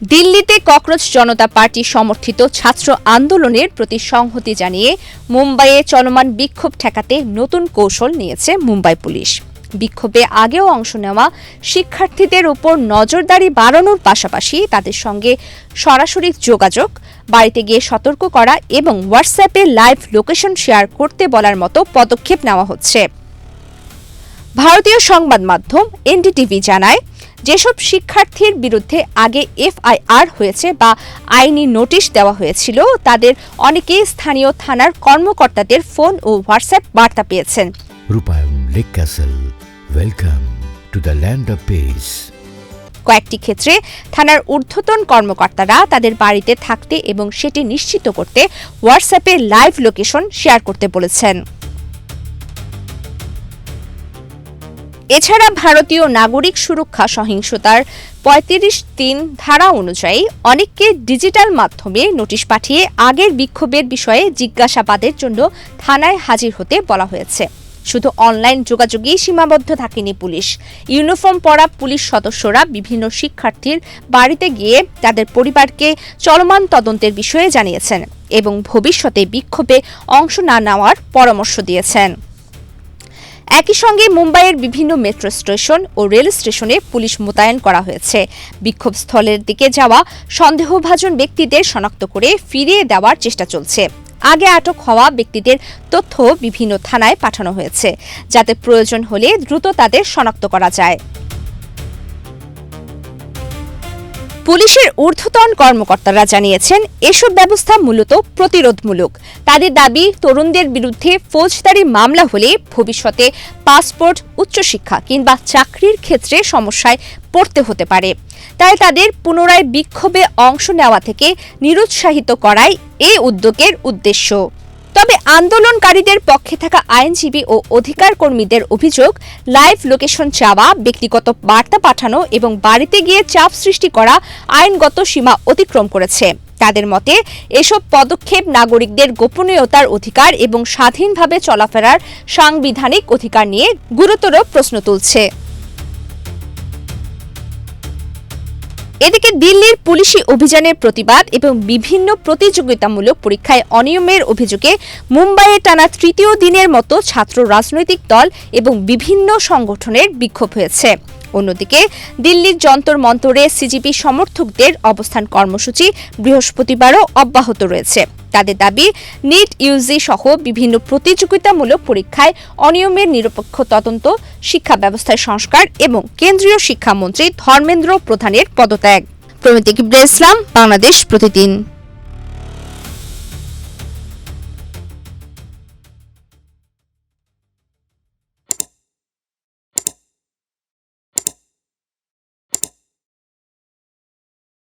দিল্লিতে ককরোচ জনতা পার্টি সমর্থিত ছাত্র আন্দোলনের প্রতি সংহতি জানিয়ে মুম্বাইয়ে চলমান বিক্ষোভ ঠেকাতে নতুন কৌশল নিয়েছে মুম্বাই পুলিশ। বিক্ষোভে আগেও অংশ নেওয়া শিক্ষার্থীদের উপর নজরদারি বাড়ানোর পাশাপাশি তাদের সঙ্গে সরাসরি যোগাযোগ, বাড়িতে গিয়ে সতর্ক করা এবং হোয়াটসঅ্যাপে লাইভ লোকেশন শেয়ার করতে বলার মতো পদক্ষেপ নেওয়া হচ্ছে। ভারতীয় সংবাদ মাধ্যম এনডিটিভি জানায়, যেসব শিক্ষার্থীর বিরুদ্ধে আগে এফআইআর হয়েছে বা আইনি নোটিশ দেওয়া হয়েছিল তাদের অনেকেই স্থানীয় থানার কর্মকর্তাদের ফোন ও হোয়াটসঅ্যাপ বার্তা পেয়েছেন। রূপায়ণ lake castle, welcome to the land of piece. কয়েকটি ক্ষেত্রে থানার ঊর্ধ্বতন কর্মকর্তারা তাদের বাড়িতে থাকতে এবং সেটি নিশ্চিত করতে হোয়াটসঅ্যাপে লাইভ লোকেশন শেয়ার করতে বলেছেন। এছাড়া ভারতীয় নাগরিক সুরক্ষা সহিংসতার ৩৫(৩) ধারা অনুযায়ী অনেককে ডিজিটাল মাধ্যমে নোটিশ পাঠিয়ে আগের বিক্ষোভের বিষয়ে জিজ্ঞাসাবাদের জন্য থানায় হাজির হতে বলা হয়েছে। শুধু অনলাইন যোগাযোগেই সীমাবদ্ধ থাকেনি পুলিশ। ইউনিফর্ম পরা পুলিশ সদস্যরা বিভিন্ন শিক্ষার্থীর বাড়িতে গিয়ে তাদের পরিবারকে চলমান তদন্তের বিষয়ে জানিয়েছেন এবং ভবিষ্যতে বিক্ষোভে অংশ না নেওয়ার পরামর্শ দিয়েছেন। একই সঙ্গে মুম্বাইয়ের বিভিন্ন মেট্রো স্টেশন ও রেল স্টেশনে পুলিশ মোতায়েন করা হয়েছে। বিক্ষোভস্থলের দিকে যাওয়া সন্দেহভাজন ব্যক্তিদের শনাক্ত করে ফিরিয়ে দেওয়ার চেষ্টা চলছে। আগে আটক হওয়া ব্যক্তিদের তথ্য বিভিন্ন থানায় পাঠানো হয়েছে, যাতে প্রয়োজন হলে দ্রুত তাদের শনাক্ত করা যায়। পুলিশের ঊর্ধ্বতন কর্মকর্তারা জানিয়েছেন, এসব ব্যবস্থা মূলত প্রতিরোধমূলক। তাদের দাবি, তরুণদের বিরুদ্ধে ফৌজদারি মামলা হলে ভবিষ্যতে পাসপোর্ট, উচ্চশিক্ষা কিংবা চাকরির ক্ষেত্রে সমস্যায় পড়তে হতে পারে। তাই তাদের পুনরায় বিক্ষোভে অংশ নেওয়া থেকে নিরুৎসাহিত করাই এই উদ্যোগের উদ্দেশ্য। তবে আন্দোলনকারীদের পক্ষে থাকা আইনজীবী ও অধিকার কর্মীদের অভিযোগ, লাইভ লোকেশন চাওয়া, ব্যক্তিগত বার্তা পাঠানো এবং বাড়িতে গিয়ে চাপ সৃষ্টি করা আইনগত সীমা অতিক্রম করেছে। তাদের মতে, এসব পদক্ষেপ নাগরিকদের গোপনীয়তার অধিকার এবং স্বাধীনভাবে চলাফেরার সাংবিধানিক অধিকার নিয়ে গুরুতর প্রশ্ন তুলছে। এদিকে দিল্লির পুলিশি অভিযানের প্রতিবাদ এবং বিভিন্ন প্রতিযোগিতামূলক পরীক্ষায় অনিয়মের অভিযোগে মুম্বাইয়ে টানা তৃতীয় দিনের মতো ছাত্র রাজনৈতিক দল এবং বিভিন্ন সংগঠনের বিক্ষোভ হয়েছে। অন্যদিকে দিল্লির যন্তর মন্তরে সিজিপি সমর্থকদের অবস্থান কর্মসূচি বৃহস্পতিবারও অব্যাহত রয়েছে। তাদের দাবি, নিট, ইউজি সহ বিভিন্ন প্রতিযোগিতামূলক পরীক্ষায় অনিয়মের নিরপেক্ষ তদন্ত, শিক্ষা ব্যবস্থায় সংস্কার এবং কেন্দ্রীয় শিক্ষামন্ত্রী ধর্মেন্দ্র প্রধানের পদত্যাগ। প্রমিতি কিবরিয়া ইসলাম, বাংলাদেশ প্রতিদিন।